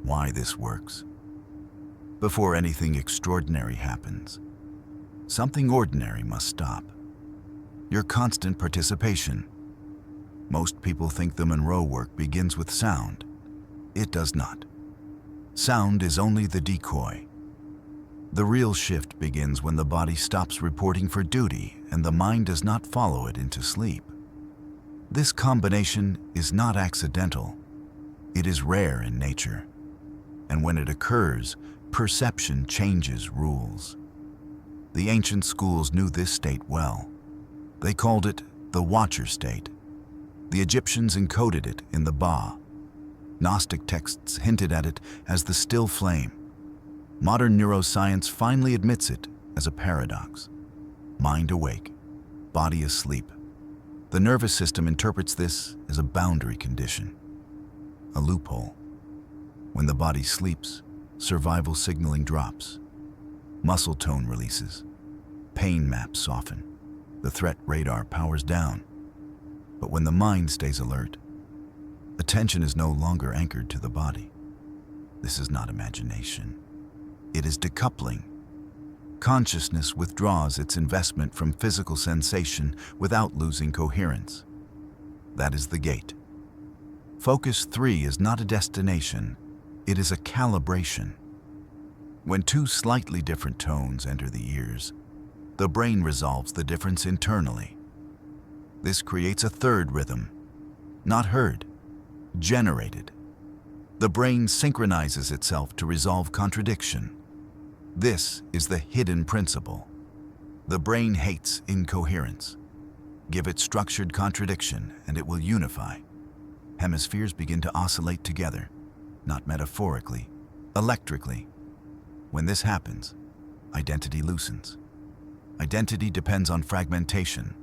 why this works. Before anything extraordinary happens, something ordinary must stop. Your constant participation. Most people think the Monroe work begins with sound. It does not. Sound is only the decoy. The real shift begins when the body stops reporting for duty and the mind does not follow it into sleep. This combination is not accidental. It is rare in nature. And when it occurs, perception changes rules. The ancient schools knew this state well. They called it the watcher state. The Egyptians encoded it in the Ba. Gnostic texts hinted at it as the still flame. Modern neuroscience finally admits it as a paradox. Mind awake, body asleep. The nervous system interprets this as a boundary condition, a loophole. When the body sleeps, survival signaling drops. Muscle tone releases. Pain maps soften. The threat radar powers down. But when the mind stays alert, attention is no longer anchored to the body. This is not imagination. It is decoupling. Consciousness withdraws its investment from physical sensation without losing coherence. That is the gate. Focus 3 is not a destination, it is a calibration. When two slightly different tones enter the ears, the brain resolves the difference internally. This creates a third rhythm, not heard, generated. The brain synchronizes itself to resolve contradiction. This is the hidden principle. The brain hates incoherence. Give it structured contradiction and it will unify. Hemispheres begin to oscillate together, not metaphorically, electrically. When this happens, identity loosens. Identity depends on fragmentation.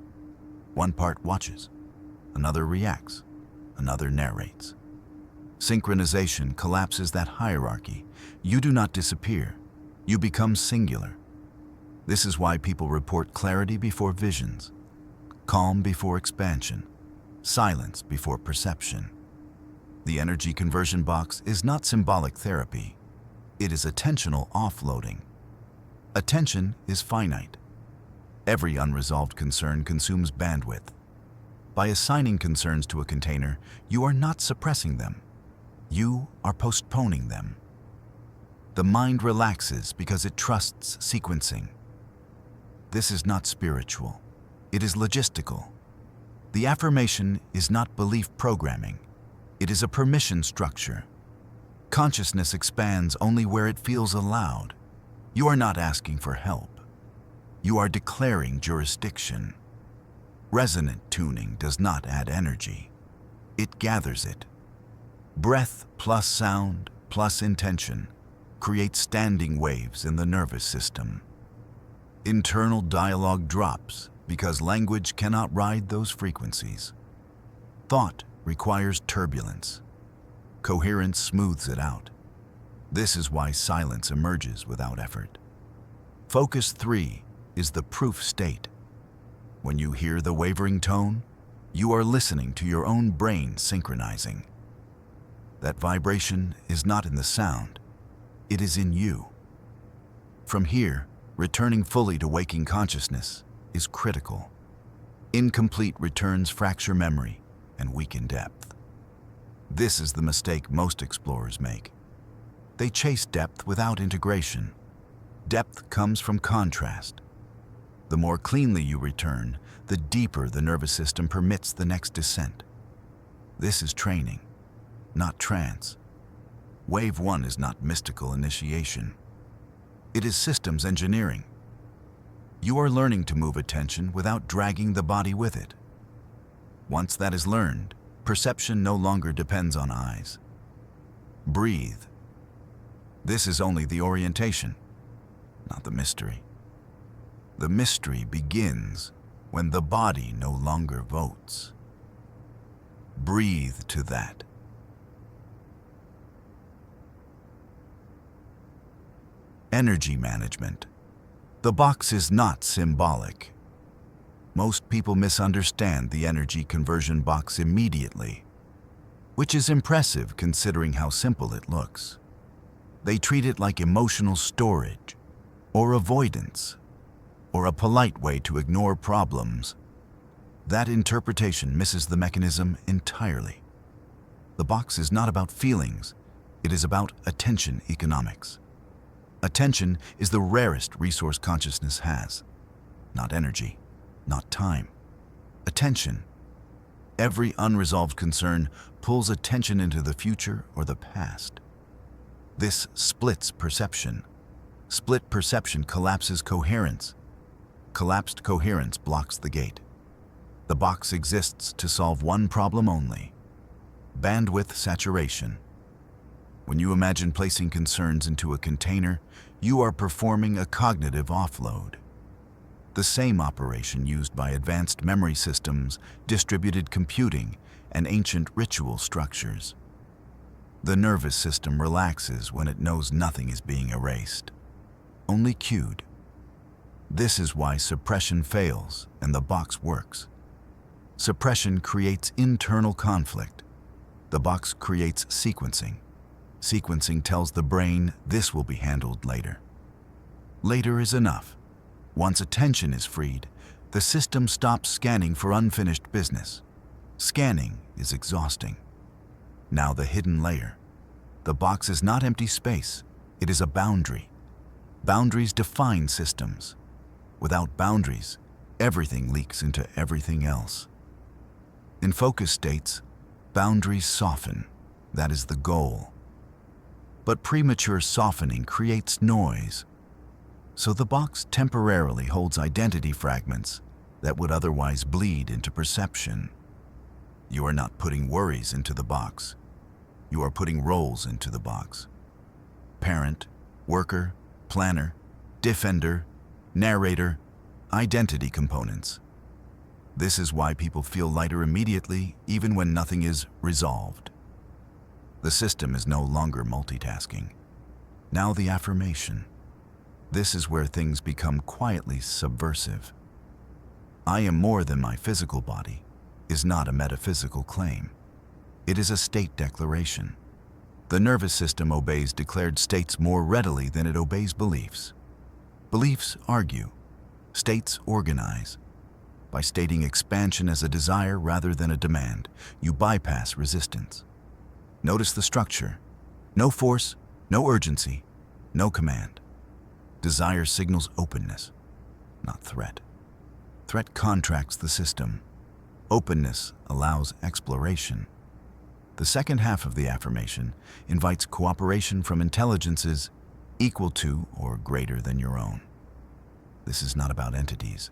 One part watches, another reacts, another narrates. Synchronization collapses that hierarchy. You do not disappear. You become singular. This is why people report clarity before visions, calm before expansion, silence before perception. The energy conversion box is not symbolic therapy. It is attentional offloading. Attention is finite. Every unresolved concern consumes bandwidth. By assigning concerns to a container, you are not suppressing them. You are postponing them. The mind relaxes because it trusts sequencing. This is not spiritual. It is logistical. The affirmation is not belief programming. It is a permission structure. Consciousness expands only where it feels allowed. You are not asking for help. You are declaring jurisdiction. Resonant tuning does not add energy. It gathers it. Breath plus sound plus intention create standing waves in the nervous system. Internal dialogue drops because language cannot ride those frequencies. Thought requires turbulence. Coherence smooths it out. This is why silence emerges without effort. Focus 3 is the proof state. When you hear the wavering tone, you are listening to your own brain synchronizing. That vibration is not in the sound. It is in you. From here, returning fully to waking consciousness is critical. Incomplete returns fracture memory and weaken depth. This is the mistake most explorers make. They chase depth without integration. Depth comes from contrast. The more cleanly you return, the deeper the nervous system permits the next descent. This is training, not trance. Wave 1 is not mystical initiation. It is systems engineering. You are learning to move attention without dragging the body with it. Once that is learned, perception no longer depends on eyes. Breathe. This is only the orientation, not the mystery. The mystery begins when the body no longer votes. Breathe to that. Energy management. The box is not symbolic. Most people misunderstand the energy conversion box immediately, which is impressive considering how simple it looks. They treat it like emotional storage, or avoidance, or a polite way to ignore problems. That interpretation misses the mechanism entirely. The box is not about feelings, it is about attention economics. Attention is the rarest resource consciousness has. Not energy, not time. Attention. Every unresolved concern pulls attention into the future or the past. This splits perception. Split perception collapses coherence. Collapsed coherence blocks the gate. The box exists to solve one problem only: bandwidth saturation. When you imagine placing concerns into a container, you are performing a cognitive offload. The same operation used by advanced memory systems, distributed computing, and ancient ritual structures. The nervous system relaxes when it knows nothing is being erased, only cued. This is why suppression fails and the box works. Suppression creates internal conflict. The box creates sequencing. Sequencing tells the brain this will be handled later. Later is enough. Once attention is freed, the system stops scanning for unfinished business. Scanning is exhausting. Now the hidden layer. The box is not empty space, it is a boundary. Boundaries define systems. Without boundaries, everything leaks into everything else. In focus states, boundaries soften. That is the goal. But premature softening creates noise. So the box temporarily holds identity fragments that would otherwise bleed into perception. You are not putting worries into the box. You are putting roles into the box. Parent, worker, planner, defender, narrator, identity components. This is why people feel lighter immediately, even when nothing is resolved. The system is no longer multitasking. Now the affirmation. This is where things become quietly subversive. I am more than my physical body is not a metaphysical claim. It is a state declaration. The nervous system obeys declared states more readily than it obeys beliefs. Beliefs argue. States organize. By stating expansion as a desire rather than a demand, you bypass resistance. Notice the structure. No force, no urgency, no command. Desire signals openness, not threat. Threat contracts the system. Openness allows exploration. The second half of the affirmation invites cooperation from intelligences equal to or greater than your own. This is not about entities.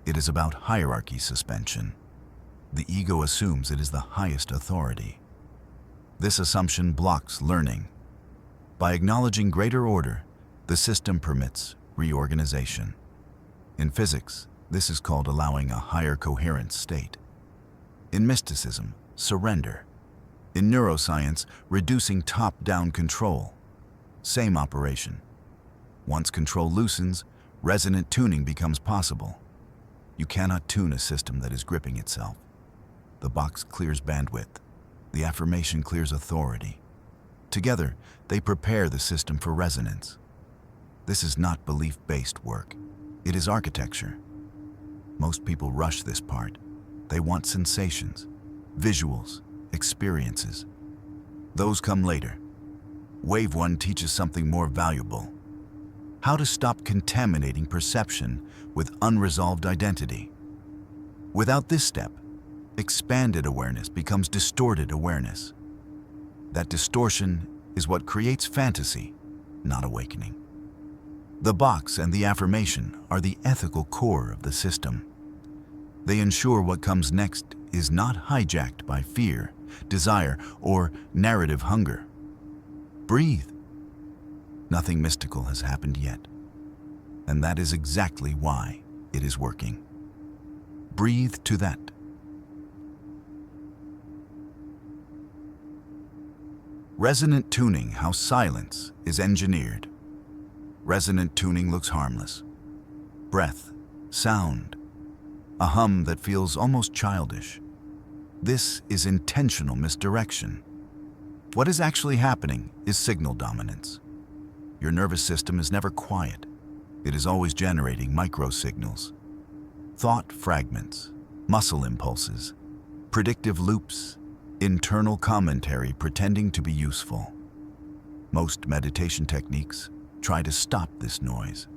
It is about hierarchy suspension. The ego assumes it is the highest authority. This assumption blocks learning. By acknowledging greater order, the system permits reorganization. In physics, this is called allowing a higher coherence state. In mysticism, surrender. In neuroscience, reducing top-down control. Same operation. Once control loosens, resonant tuning becomes possible. You cannot tune a system that is gripping itself. The box clears bandwidth. The affirmation clears authority. Together, they prepare the system for resonance. This is not belief-based work. It is architecture. Most people rush this part. They want sensations, visuals, experiences. Those come later. Wave 1 teaches something more valuable. How to stop contaminating perception with unresolved identity. Without this step, expanded awareness becomes distorted awareness. That distortion is what creates fantasy, not awakening. The box and the affirmation are the ethical core of the system. They ensure what comes next is not hijacked by fear, desire, or narrative hunger. Breathe. Nothing mystical has happened yet. And that is exactly why it is working. Breathe to that. Resonant tuning, how silence is engineered. Resonant tuning looks harmless. Breath, sound, a hum that feels almost childish. This is intentional misdirection. What is actually happening is signal dominance. Your nervous system is never quiet. It is always generating microsignals. Thought fragments, muscle impulses, predictive loops, internal commentary pretending to be useful. Most meditation techniques try to stop this noise.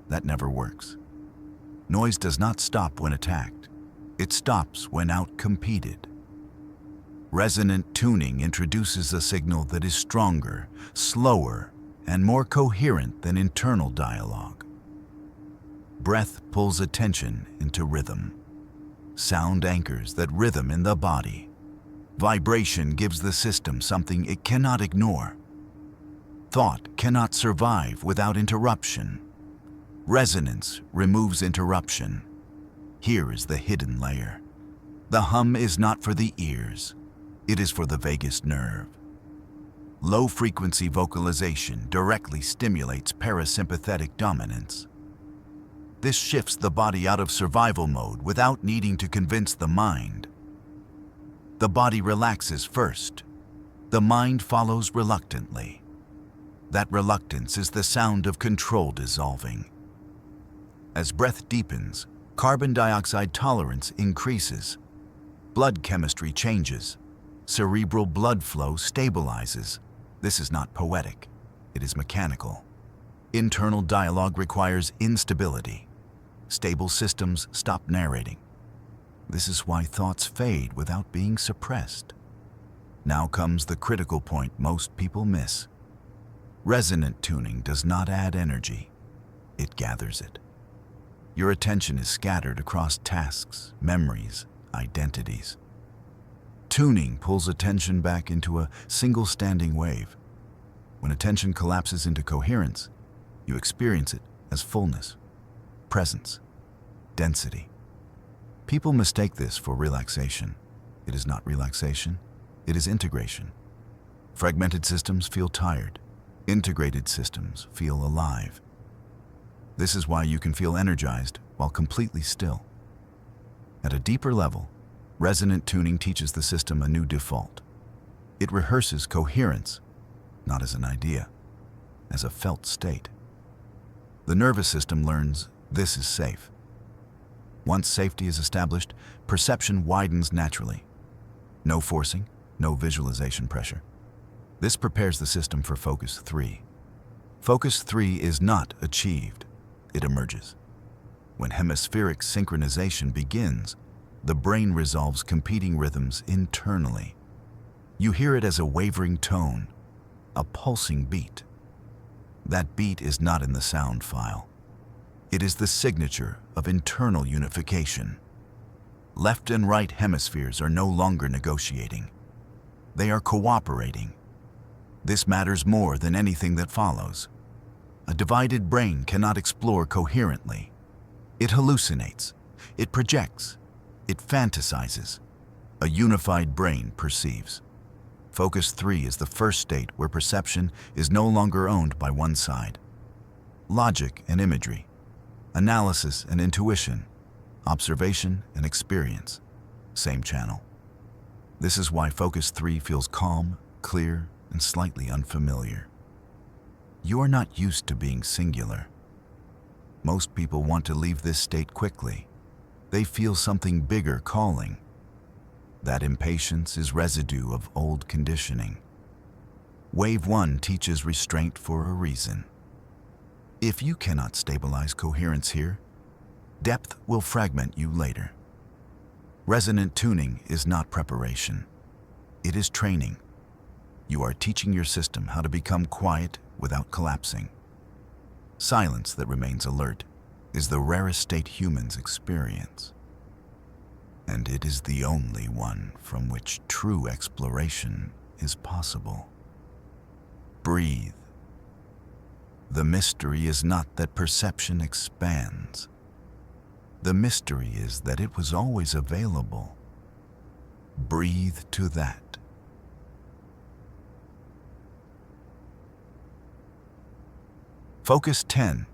That never works. Noise does not stop when attacked. It stops when outcompeted. Resonant tuning introduces a signal that is stronger, slower, and more coherent than internal dialogue. Breath pulls attention into rhythm. Sound anchors that rhythm in the body. Vibration gives the system something it cannot ignore. Thought cannot survive without interruption. Resonance removes interruption. Here is the hidden layer. The hum is not for the ears. It is for the vagus nerve. Low-frequency vocalization directly stimulates parasympathetic dominance. This shifts the body out of survival mode without needing to convince the mind. The body relaxes first. The mind follows reluctantly. That reluctance is the sound of control dissolving. As breath deepens, carbon dioxide tolerance increases. Blood chemistry changes. Cerebral blood flow stabilizes. This is not poetic. It is mechanical. Internal dialogue requires instability. Stable systems stop narrating. This is why thoughts fade without being suppressed. Now comes the critical point most people miss. Resonant tuning does not add energy. It gathers it. Your attention is scattered across tasks, memories, identities. Tuning pulls attention back into a single standing wave. When attention collapses into coherence, you experience it as fullness, presence, density. People mistake this for relaxation. It is not relaxation, it is integration. Fragmented systems feel tired. Integrated systems feel alive. This is why you can feel energized while completely still. At a deeper level, resonant tuning teaches the system a new default. It rehearses coherence, not as an idea, as a felt state. The nervous system learns this is safe. Once safety is established, perception widens naturally. No forcing, no visualization pressure. This prepares the system for Focus 3. Focus 3 is not achieved, it emerges. When hemispheric synchronization begins, the brain resolves competing rhythms internally. You hear it as a wavering tone, a pulsing beat. That beat is not in the sound file. It is the signature of internal unification. Left and right hemispheres are no longer negotiating. They are cooperating. This matters more than anything that follows. A divided brain cannot explore coherently. It hallucinates, it projects, it fantasizes. A unified brain perceives. Focus 3 is the first state where perception is no longer owned by one side. Logic and imagery, analysis and intuition, observation and experience, same channel. This is why Focus 3 feels calm, clear, and slightly unfamiliar. You are not used to being singular. Most people want to leave this state quickly. They feel something bigger calling. That impatience is residue of old conditioning. Wave 1 teaches restraint for a reason. If you cannot stabilize coherence here, depth will fragment you later. Resonant tuning is not preparation. It is training. You are teaching your system how to become quiet without collapsing. Silence that remains alert is the rarest state humans experience. And it is the only one from which true exploration is possible. Breathe. The mystery is not that perception expands. The mystery is that it was always available. Breathe to that. Focus 10.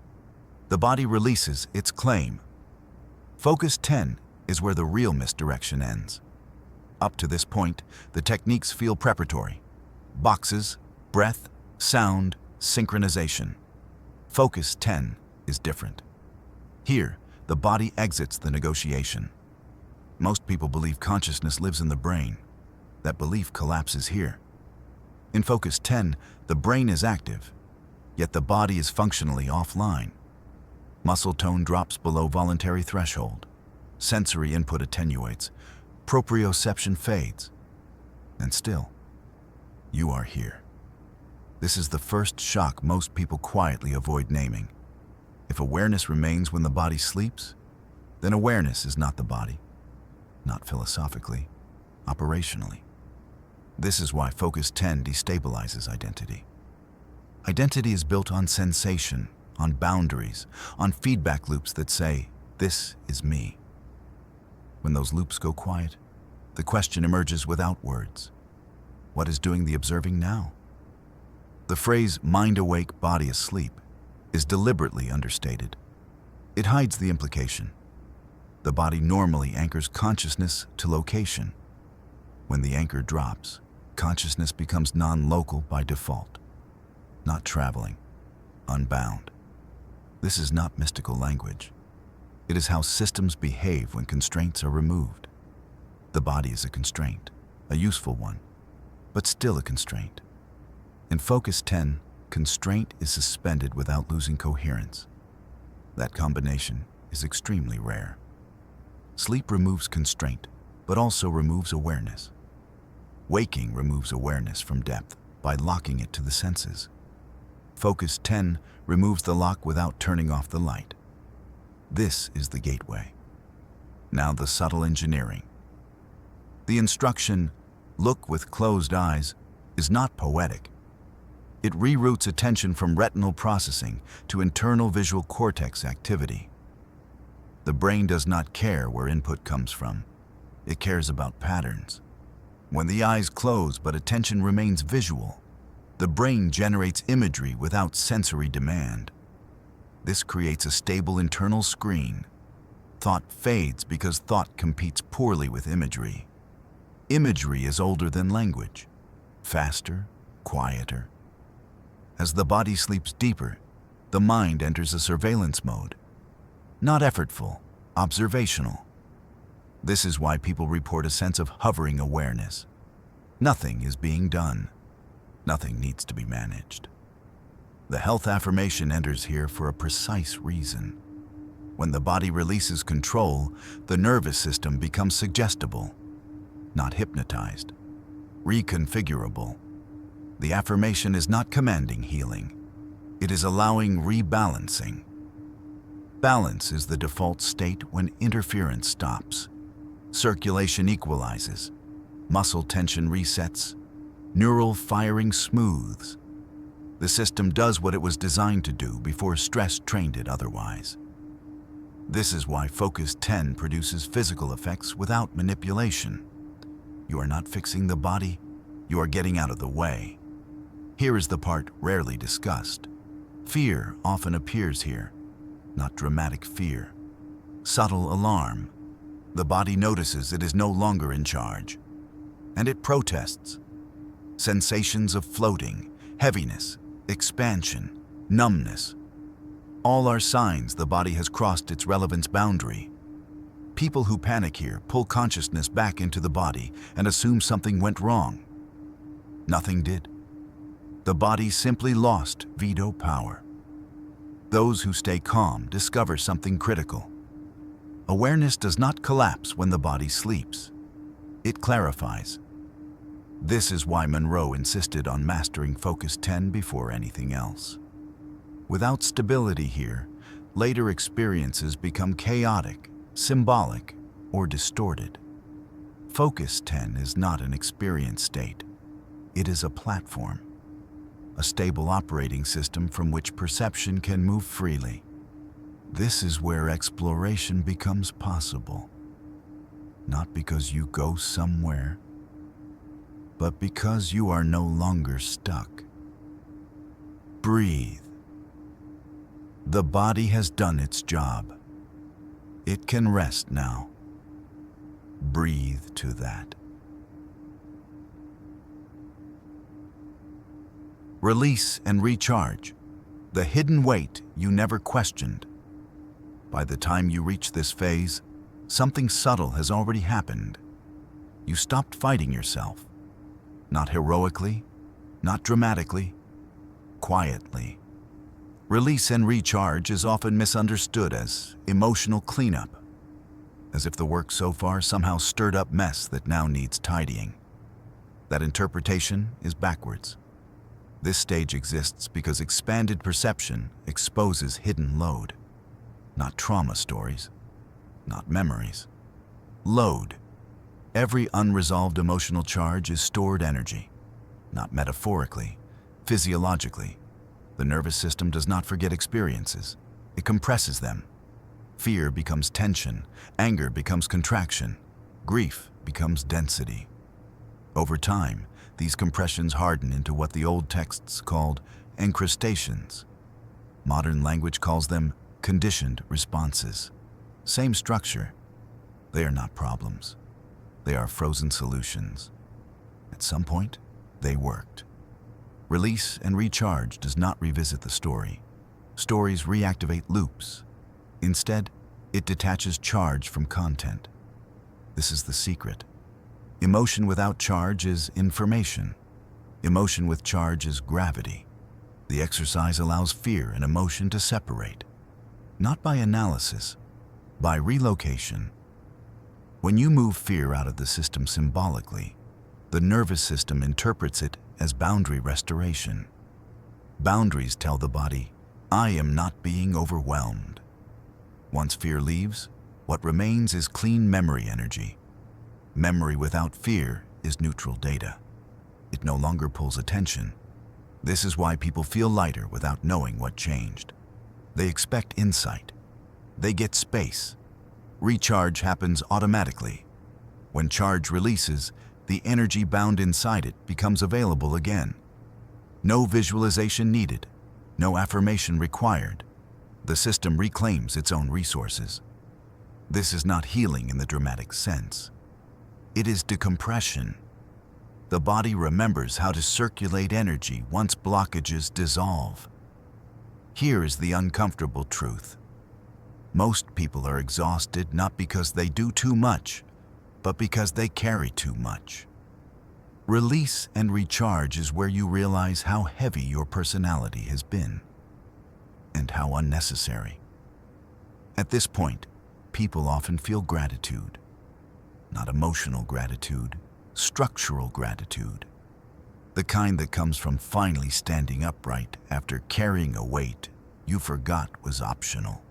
The body releases its claim. Focus 10 is where the real misdirection ends. Up to this point, the techniques feel preparatory. Boxes, breath, sound, synchronization. Focus 10 is different. Here, the body exits the negotiation. Most people believe consciousness lives in the brain. That belief collapses here. In Focus 10, the brain is active, yet the body is functionally offline. Muscle tone drops below voluntary threshold. Sensory input attenuates. Proprioception fades. And still, you are here. This is the first shock most people quietly avoid naming. If awareness remains when the body sleeps, then awareness is not the body. Not philosophically, operationally. This is why Focus 10 destabilizes identity. Identity is built on sensation, on boundaries, on feedback loops that say, "This is me." When those loops go quiet, the question emerges without words. What is doing the observing now? The phrase "mind awake, body asleep" is deliberately understated. It hides the implication. The body normally anchors consciousness to location. When the anchor drops, consciousness becomes non-local by default, not traveling, unbound. This is not mystical language. It is how systems behave when constraints are removed. The body is a constraint, a useful one, but still a constraint. In Focus 10, constraint is suspended without losing coherence. That combination is extremely rare. Sleep removes constraint, but also removes awareness. Waking removes awareness from depth by locking it to the senses. Focus 10 removes the lock without turning off the light. This is the gateway. Now the subtle engineering. The instruction, "Look with closed eyes," is not poetic. It reroutes attention from retinal processing to internal visual cortex activity. The brain does not care where input comes from. It cares about patterns. When the eyes close but attention remains visual, the brain generates imagery without sensory demand. This creates a stable internal screen. Thought fades because thought competes poorly with imagery. Imagery is older than language, faster, quieter. As the body sleeps deeper, the mind enters a surveillance mode. Not effortful, observational. This is why people report a sense of hovering awareness. Nothing is being done. Nothing needs to be managed. The health affirmation enters here for a precise reason. When the body releases control, the nervous system becomes suggestible, not hypnotized, reconfigurable. The affirmation is not commanding healing. It is allowing rebalancing. Balance is the default state when interference stops. Circulation equalizes. Muscle tension resets. Neural firing smooths. The system does what it was designed to do before stress trained it otherwise. This is why Focus 10 produces physical effects without manipulation. You are not fixing the body, you are getting out of the way. Here is the part rarely discussed. Fear often appears here, not dramatic fear. Subtle alarm. The body notices it is no longer in charge, and it protests. Sensations of floating, heaviness, expansion, numbness. All are signs the body has crossed its relevance boundary. People who panic here pull consciousness back into the body and assume something went wrong. Nothing did. The body simply lost veto power. Those who stay calm discover something critical. Awareness does not collapse when the body sleeps. It clarifies. This is why Monroe insisted on mastering Focus 10 before anything else. Without stability here, later experiences become chaotic, symbolic, or distorted. Focus 10 is not an experience state. It is a platform, a stable operating system from which perception can move freely. This is where exploration becomes possible. Not because you go somewhere, but because you are no longer stuck. Breathe. The body has done its job. It can rest now. Breathe to that. Release and recharge. the hidden weight you never questioned. By the time you reach this phase, something subtle has already happened. You stopped fighting yourself. Not heroically, not dramatically, quietly. Release and recharge is often misunderstood as emotional cleanup, as if the work so far somehow stirred up mess that now needs tidying. That interpretation is backwards. This stage exists because expanded perception exposes hidden load. Not trauma stories, not memories. Load. Every unresolved emotional charge is stored energy, not metaphorically, physiologically. The nervous system does not forget experiences. It compresses them. Fear becomes tension, anger becomes contraction, grief becomes density. Over time, these compressions harden into what the old texts called encrustations. Modern language calls them conditioned responses. Same structure. They are not problems. They are frozen solutions. At some point, they worked. Release and recharge does not revisit the story. Stories reactivate loops. Instead, it detaches charge from content. This is the secret. Emotion without charge is information. Emotion with charge is gravity. The exercise allows fear and emotion to separate, not by analysis, by relocation. When you move fear out of the system symbolically, the nervous system interprets it as boundary restoration. Boundaries tell the body, I am not being overwhelmed. Once fear leaves, what remains is clean memory energy. Memory without fear is neutral data. It no longer pulls attention. This is why people feel lighter without knowing what changed. They expect insight. They get space. Recharge happens automatically. When charge releases, the energy bound inside it becomes available again. No visualization needed, no affirmation required. The system reclaims its own resources. This is not healing in the dramatic sense. It is decompression. The body remembers how to circulate energy once blockages dissolve. Here is the uncomfortable truth. Most people are exhausted not because they do too much, but because they carry too much. Release and recharge is where you realize how heavy your personality has been, and how unnecessary. At this point, people often feel gratitude. Not emotional gratitude, structural gratitude. The kind that comes from finally standing upright after carrying a weight you forgot was optional.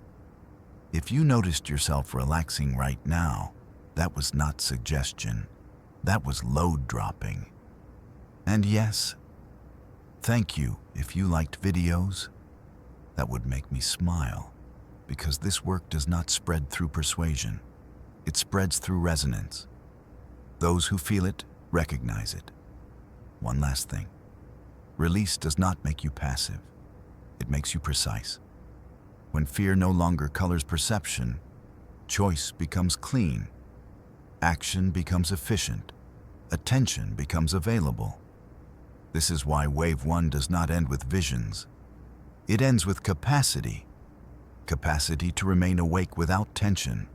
If you noticed yourself relaxing right now, that was not suggestion. That was load dropping. And yes, thank you if you liked videos. That would make me smile, because this work does not spread through persuasion. It spreads through resonance. Those who feel it recognize it. One last thing. Release does not make you passive. It makes you precise. When fear no longer colors perception, choice becomes clean. Action becomes efficient. Attention becomes available. This is why Wave 1 does not end with visions. It ends with capacity. Capacity to remain awake without tension.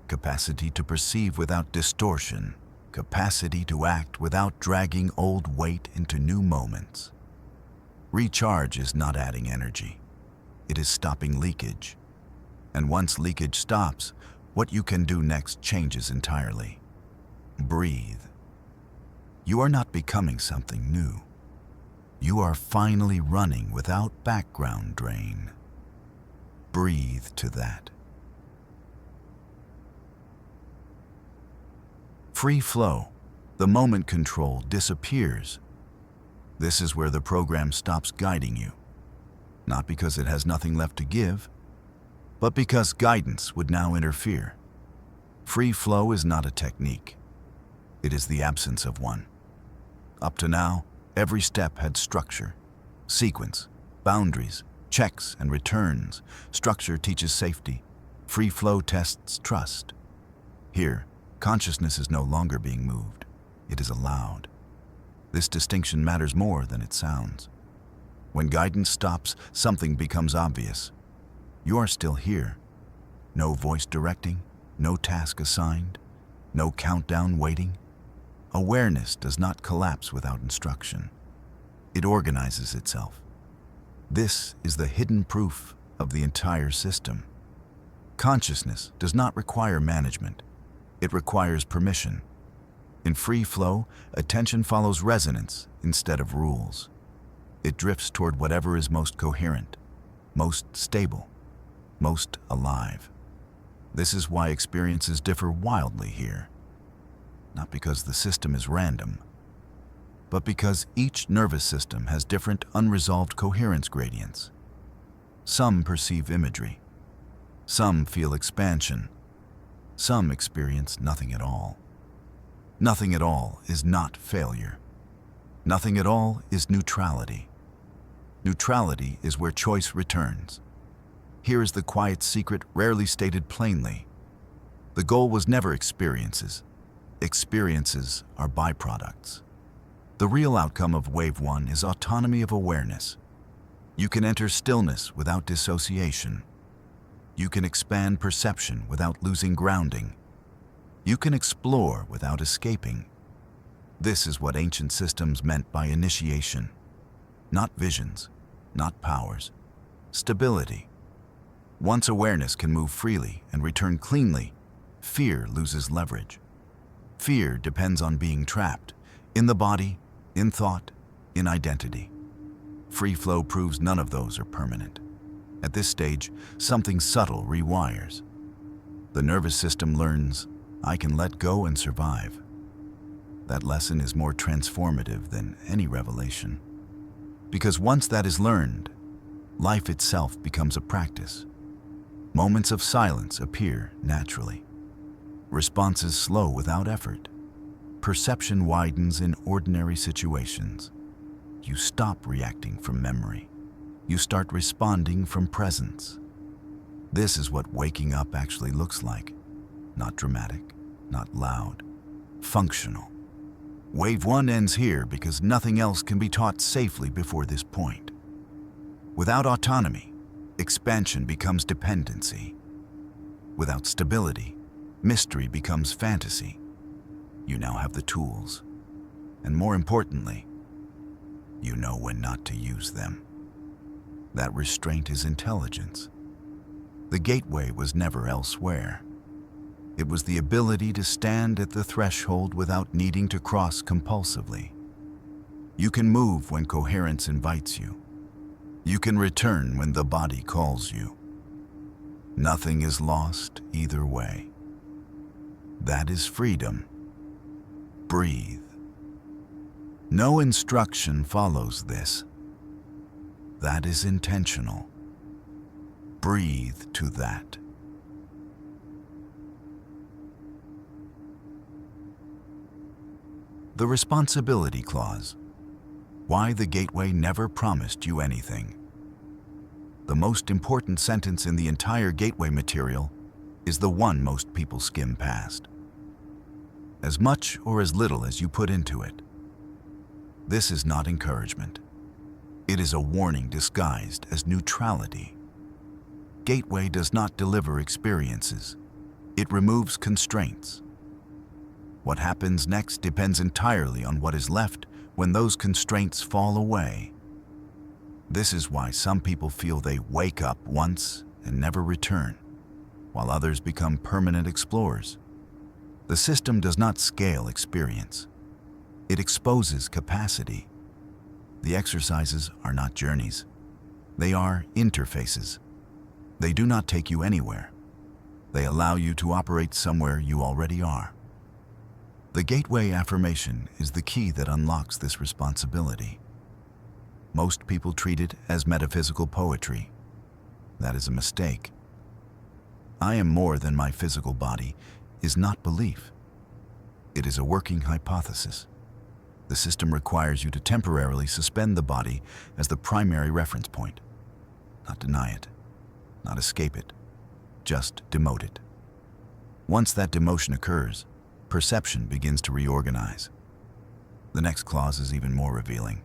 Capacity to perceive without distortion. Capacity to act without dragging old weight into new moments. Recharge is not adding energy. It is stopping leakage. And once leakage stops, what you can do next changes entirely. Breathe. You are not becoming something new. You are finally running without background drain. Breathe to that. Free flow, the moment control disappears. This is where the program stops guiding you. Not because it has nothing left to give, but because guidance would now interfere. Free flow is not a technique. It is the absence of one. Up to now, every step had structure, sequence, boundaries, checks and returns. Structure teaches safety. Free flow tests trust. Here, consciousness is no longer being moved. It is allowed. This distinction matters more than it sounds. When guidance stops, something becomes obvious. You are still here. No voice directing, no task assigned, no countdown waiting. Awareness does not collapse without instruction. It organizes itself. This is the hidden proof of the entire system. Consciousness does not require management. It requires permission. In free flow, attention follows resonance instead of rules. It drifts toward whatever is most coherent, most stable, most alive. This is why experiences differ wildly here. Not because the system is random, but because each nervous system has different unresolved coherence gradients. Some perceive imagery. Some feel expansion. Some experience nothing at all. Nothing at all is not failure. Nothing at all is neutrality. Neutrality is where choice returns. Here is the quiet secret rarely stated plainly. The goal was never experiences. Experiences are byproducts. The real outcome of Wave 1 is autonomy of awareness. You can enter stillness without dissociation. You can expand perception without losing grounding. You can explore without escaping. This is what ancient systems meant by initiation. Not visions, not powers. Stability. Once awareness can move freely and return cleanly, fear loses leverage. Fear depends on being trapped, in the body, in thought, in identity. Free flow proves none of those are permanent. At this stage, something subtle rewires. The nervous system learns, I can let go and survive. That lesson is more transformative than any revelation. Because once that is learned, life itself becomes a practice. Moments of silence appear naturally. Responses slow without effort. Perception widens in ordinary situations. You stop reacting from memory. You start responding from presence. This is what waking up actually looks like. Not dramatic, not loud, functional. Wave 1 ends here because nothing else can be taught safely before this point. Without autonomy, expansion becomes dependency. Without stability, mystery becomes fantasy. You now have the tools. And more importantly, you know when not to use them. That restraint is intelligence. The gateway was never elsewhere. It was the ability to stand at the threshold without needing to cross compulsively. You can move when coherence invites you. You can return when the body calls you. Nothing is lost either way. That is freedom. Breathe. No instruction follows this. That is intentional. Breathe to that. The responsibility clause. Why the gateway never promised you anything. The most important sentence in the entire gateway material is the one most people skim past. As much or as little as you put into it. This is not encouragement. It is a warning disguised as neutrality. Gateway does not deliver experiences. It removes constraints. What happens next depends entirely on what is left when those constraints fall away. This is why some people feel they wake up once and never return, while others become permanent explorers. The system does not scale experience. It exposes capacity. The exercises are not journeys. They are interfaces. They do not take you anywhere. They allow you to operate somewhere you already are. The gateway affirmation is the key that unlocks this responsibility. Most people treat it as metaphysical poetry. That is a mistake. I am more than my physical body is not belief. It is a working hypothesis. The system requires you to temporarily suspend the body as the primary reference point. Not deny it, not escape it, just demote it. Once that demotion occurs, perception begins to reorganize. The next clause is even more revealing.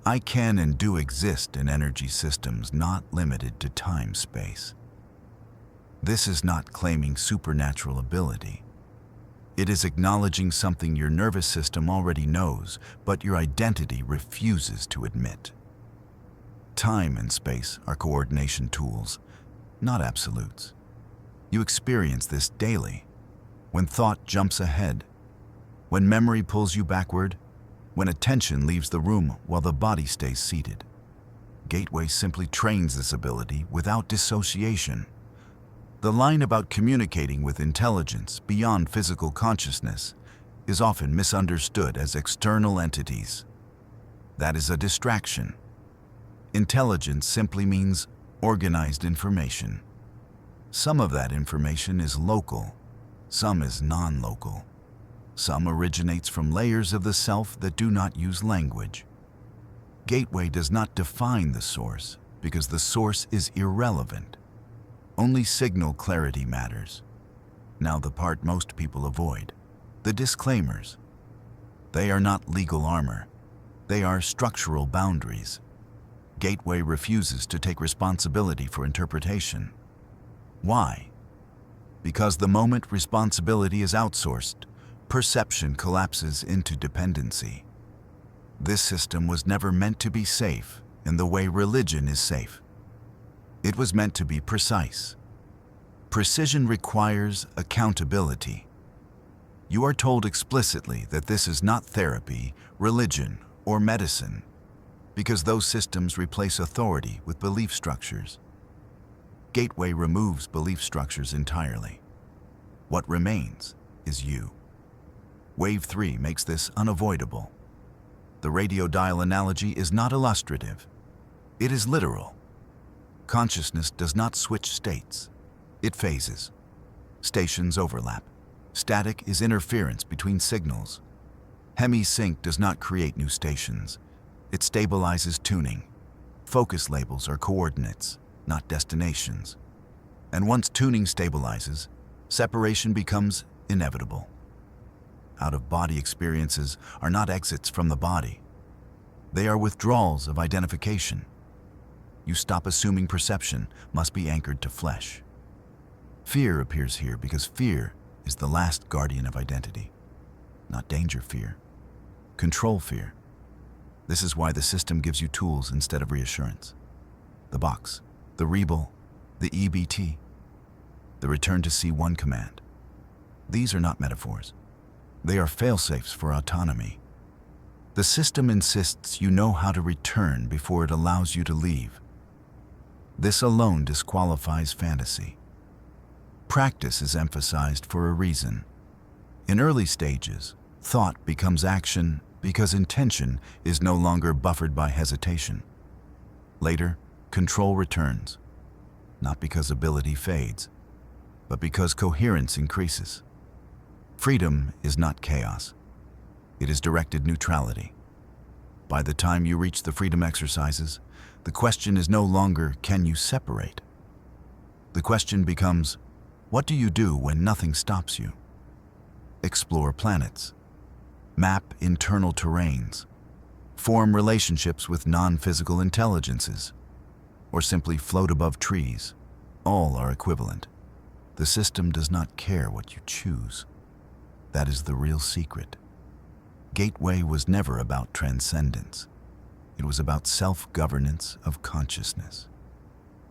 I can and do exist in energy systems not limited to time-space. This is not claiming supernatural ability. It is acknowledging something your nervous system already knows, but your identity refuses to admit. Time and space are coordination tools, not absolutes. You experience this daily. When thought jumps ahead, when memory pulls you backward, when attention leaves the room while the body stays seated. Gateway simply trains this ability without dissociation. The line about communicating with intelligence beyond physical consciousness is often misunderstood as external entities. That is a distraction. Intelligence simply means organized information. Some of that information is local, some is non-local. Some originates from layers of the self that do not use language. Gateway does not define the source because the source is irrelevant. Only signal clarity matters. Now the part most people avoid, the disclaimers. They are not legal armor. They are structural boundaries. Gateway refuses to take responsibility for interpretation. Why? Because the moment responsibility is outsourced, perception collapses into dependency. This system was never meant to be safe in the way religion is safe. It was meant to be precise. Precision requires accountability. You are told explicitly that this is not therapy, religion, or medicine, because those systems replace authority with belief structures. Gateway removes belief structures entirely. What remains is you. Wave 3 makes this unavoidable. The radio dial analogy is not illustrative. It is literal. Consciousness does not switch states. It phases. Stations overlap. Static is interference between signals. Hemisync does not create new stations. It stabilizes tuning. Focus labels are coordinates, not destinations. And once tuning stabilizes, separation becomes inevitable. Out-of-body experiences are not exits from the body. They are withdrawals of identification. You stop assuming perception must be anchored to flesh. Fear appears here because fear is the last guardian of identity. Not danger fear, control fear. This is why the system gives you tools instead of reassurance. The box, the rebel, the EBT, the return to C1 command. These are not metaphors. They are fail-safes for autonomy. The system insists you know how to return before it allows you to leave. This alone disqualifies fantasy. Practice is emphasized for a reason. In early stages, thought becomes action because intention is no longer buffered by hesitation. Later, control returns, not because ability fades, but because coherence increases. Freedom is not chaos. It is directed neutrality. By the time you reach the freedom exercises, the question is no longer, can you separate? The question becomes, what do you do when nothing stops you? Explore planets. Map internal terrains. Form relationships with non-physical intelligences. Or simply float above trees. All are equivalent. The system does not care what you choose. That is the real secret. Gateway was never about transcendence. It was about self-governance of consciousness.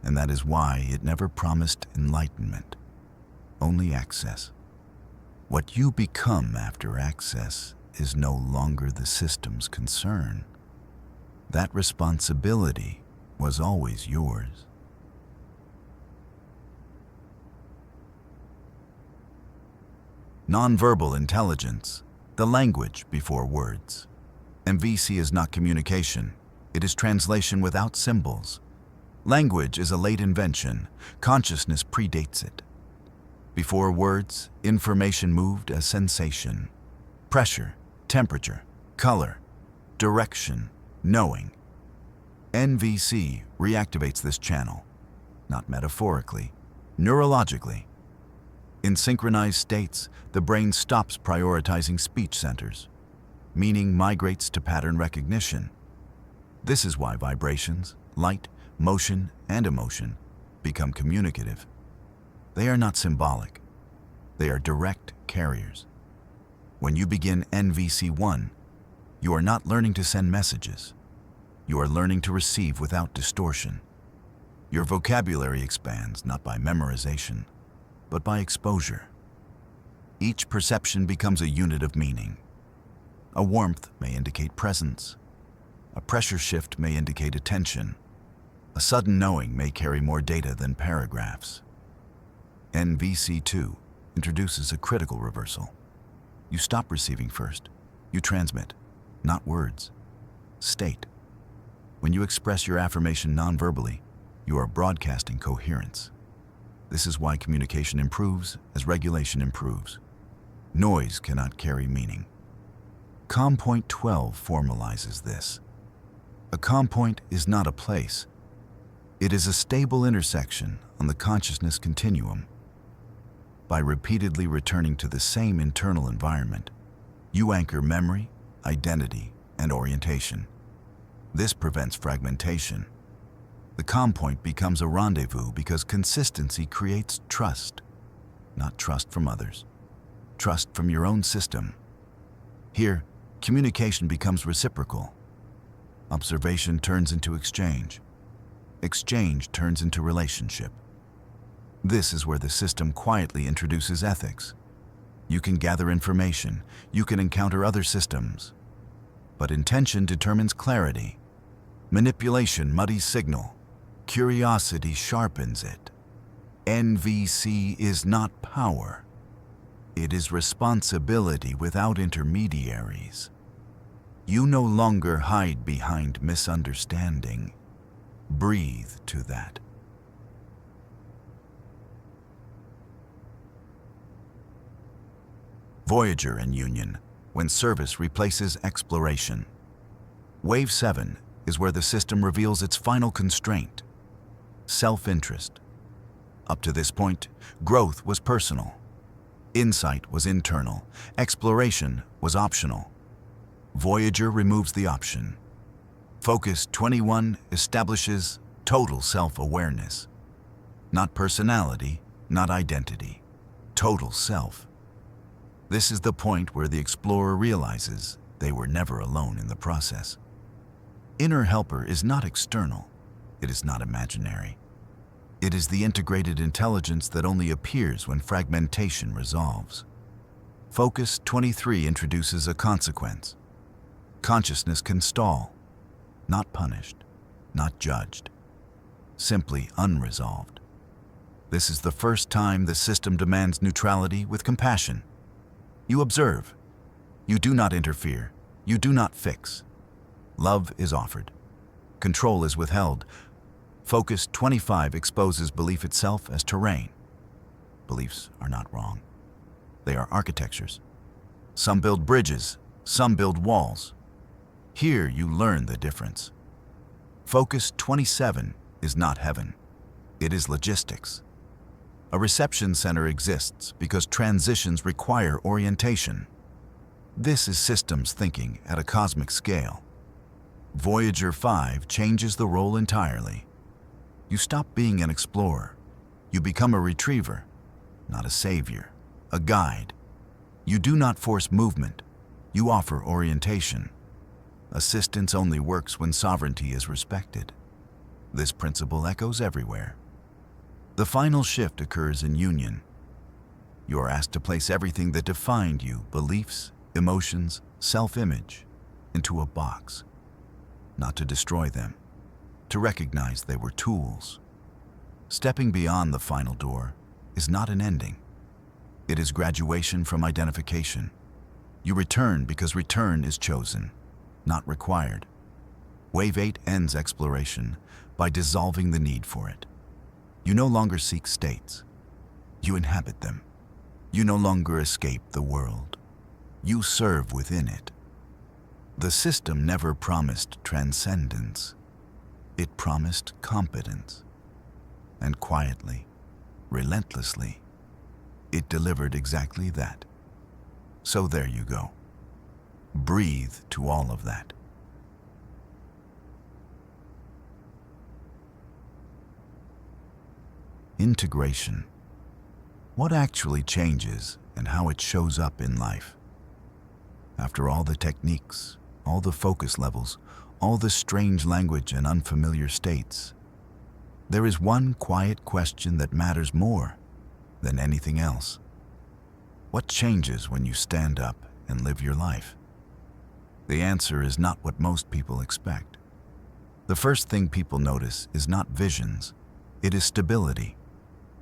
And that is why it never promised enlightenment, only access. What you become after access is no longer the system's concern. That responsibility was always yours. Nonverbal intelligence, the language before words. MVC is not communication. It is translation without symbols. Language is a late invention. Consciousness predates it. Before words, information moved as sensation. Pressure, temperature, color, direction, knowing. NVC reactivates this channel, not metaphorically, neurologically. In synchronized states, the brain stops prioritizing speech centers. Meaning migrates to pattern recognition. This is why vibrations, light, motion, and emotion become communicative. They are not symbolic. They are direct carriers. When you begin NVC1, you are not learning to send messages. You are learning to receive without distortion. Your vocabulary expands not by memorization, but by exposure. Each perception becomes a unit of meaning. A warmth may indicate presence. A pressure shift may indicate attention. A sudden knowing may carry more data than paragraphs. NVC2 introduces a critical reversal. You stop receiving first. You transmit, not words, state. When you express your affirmation non-verbally, you are broadcasting coherence. This is why communication improves as regulation improves. Noise cannot carry meaning. COM point 12 formalizes this. A COM point is not a place. It is a stable intersection on the consciousness continuum. By repeatedly returning to the same internal environment, you anchor memory, identity, and orientation. This prevents fragmentation. The COM point becomes a rendezvous because consistency creates trust, not trust from others, trust from your own system. Here, communication becomes reciprocal. Observation turns into exchange. Exchange turns into relationship. This is where the system quietly introduces ethics. You can gather information, you can encounter other systems, but intention determines clarity. Manipulation muddies signal. Curiosity sharpens it. NVC is not power. It is responsibility without intermediaries. You no longer hide behind misunderstanding. Breathe to that. Voyager and Union, when service replaces exploration. Wave 7 is where the system reveals its final constraint: self-interest. Up to this point, growth was personal. Insight was internal. Exploration was optional. Voyager removes the option. Focus 21 establishes total self-awareness. Not personality, not identity. Total self. This is the point where the explorer realizes they were never alone in the process. Inner helper is not external. It is not imaginary. It is the integrated intelligence that only appears when fragmentation resolves. Focus 23 introduces a consequence. Consciousness can stall, not punished, not judged, simply unresolved. This is the first time the system demands neutrality with compassion. You observe. You do not interfere. You do not fix. Love is offered. Control is withheld. Focus 25 exposes belief itself as terrain. Beliefs are not wrong. They are architectures. Some build bridges, some build walls. Here you learn the difference. Focus 27 is not heaven. It is logistics. A reception center exists because transitions require orientation. This is systems thinking at a cosmic scale. Voyager 5 changes the role entirely. You stop being an explorer. You become a retriever, not a savior, a guide. You do not force movement. You offer orientation. Assistance only works when sovereignty is respected. This principle echoes everywhere. The final shift occurs in union. You are asked to place everything that defined you, beliefs, emotions, self-image, into a box. Not to destroy them, to recognize they were tools. Stepping beyond the final door is not an ending. It is graduation from identification. You return because return is chosen, not required. Wave 8 ends exploration by dissolving the need for it. You no longer seek states. You inhabit them. You no longer escape the world. You serve within it. The system never promised transcendence. It promised competence. And quietly, relentlessly, it delivered exactly that. So there you go. Breathe to all of that. Integration. What actually changes and how it shows up in life? After all the techniques, all the focus levels, all the strange language and unfamiliar states, there is one quiet question that matters more than anything else. What changes when you stand up and live your life? The answer is not what most people expect. The first thing people notice is not visions, it is stability.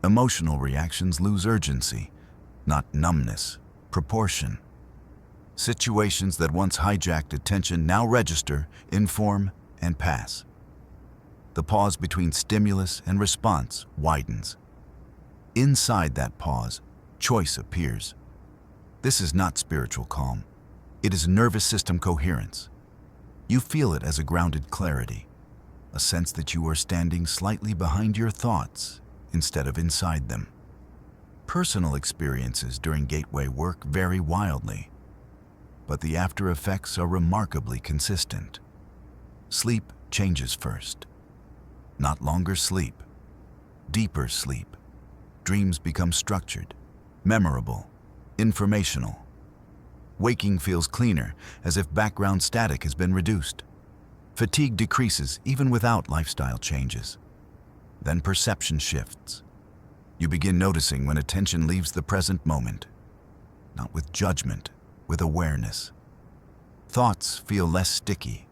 Emotional reactions lose urgency, not numbness, proportion. Situations that once hijacked attention now register, inform, and pass. The pause between stimulus and response widens. Inside that pause, choice appears. This is not spiritual calm. It is nervous system coherence. You feel it as a grounded clarity, a sense that you are standing slightly behind your thoughts instead of inside them. Personal experiences during gateway work vary wildly, but the after effects are remarkably consistent. Sleep changes first. Not longer sleep, deeper sleep. Dreams become structured, memorable, informational. Waking feels cleaner, as if background static has been reduced. Fatigue decreases even without lifestyle changes. Then perception shifts. You begin noticing when attention leaves the present moment, not with judgment, with awareness. Thoughts feel less sticky.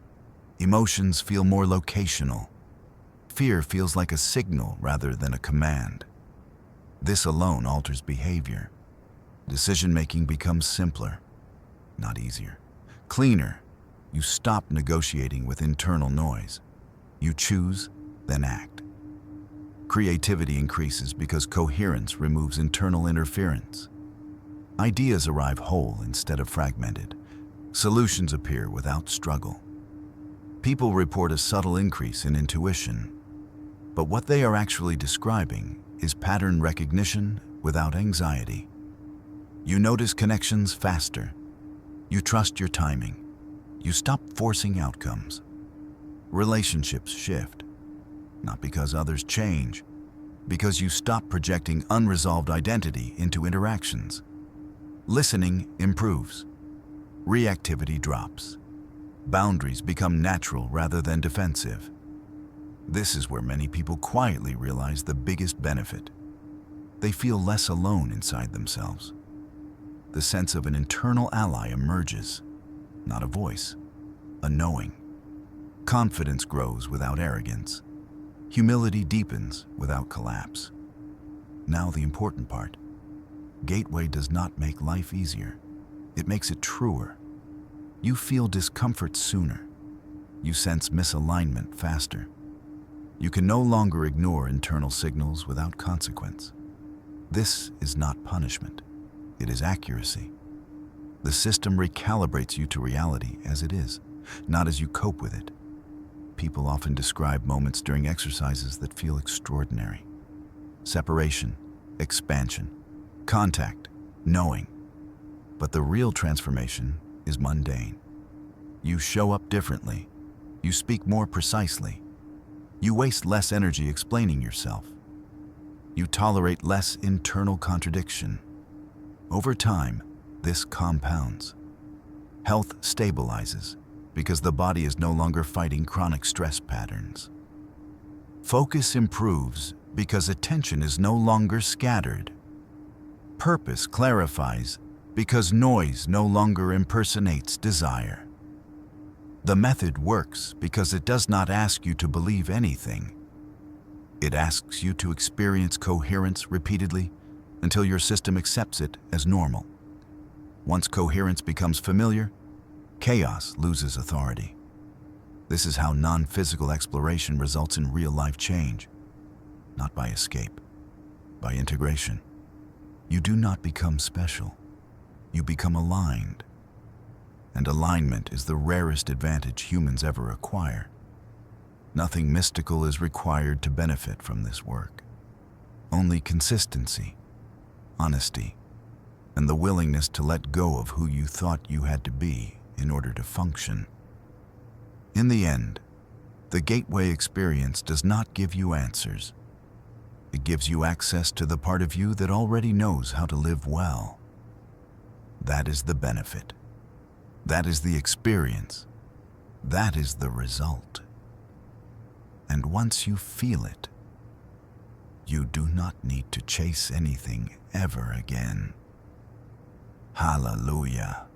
Emotions feel more locational. Fear feels like a signal rather than a command. This alone alters behavior. Decision-making becomes simpler, not easier. Cleaner. You stop negotiating with internal noise. You choose, then act. Creativity increases because coherence removes internal interference. Ideas arrive whole instead of fragmented. Solutions appear without struggle. People report a subtle increase in intuition, but what they are actually describing is pattern recognition without anxiety. You notice connections faster. You trust your timing. You stop forcing outcomes. Relationships shift, not because others change, because you stop projecting unresolved identity into interactions. Listening improves. Reactivity drops. Boundaries become natural rather than defensive. This is where many people quietly realize the biggest benefit. They feel less alone inside themselves. The sense of an internal ally emerges, not a voice, a knowing. Confidence grows without arrogance. Humility deepens without collapse. Now the important part. Gateway does not make life easier. It makes it truer. You feel discomfort sooner. You sense misalignment faster. You can no longer ignore internal signals without consequence. This is not punishment. It is accuracy. The system recalibrates you to reality as it is, not as you cope with it. People often describe moments during exercises that feel extraordinary. Separation, expansion, contact, knowing. But the real transformation is mundane. You show up differently. You speak more precisely. You waste less energy explaining yourself. You tolerate less internal contradiction. Over time, this compounds. Health stabilizes because the body is no longer fighting chronic stress patterns. Focus improves because attention is no longer scattered. Purpose clarifies because noise no longer impersonates desire. The method works because it does not ask you to believe anything. It asks you to experience coherence repeatedly until your system accepts it as normal. Once coherence becomes familiar, chaos loses authority. This is how non-physical exploration results in real-life change, not by escape, by integration. You do not become special. You become aligned. And alignment is the rarest advantage humans ever acquire. Nothing mystical is required to benefit from this work. Only consistency, honesty, and the willingness to let go of who you thought you had to be in order to function. In the end, the gateway experience does not give you answers. It gives you access to the part of you that already knows how to live well. That is the benefit. That is the experience. That is the result. And once you feel it, you do not need to chase anything ever again. Hallelujah.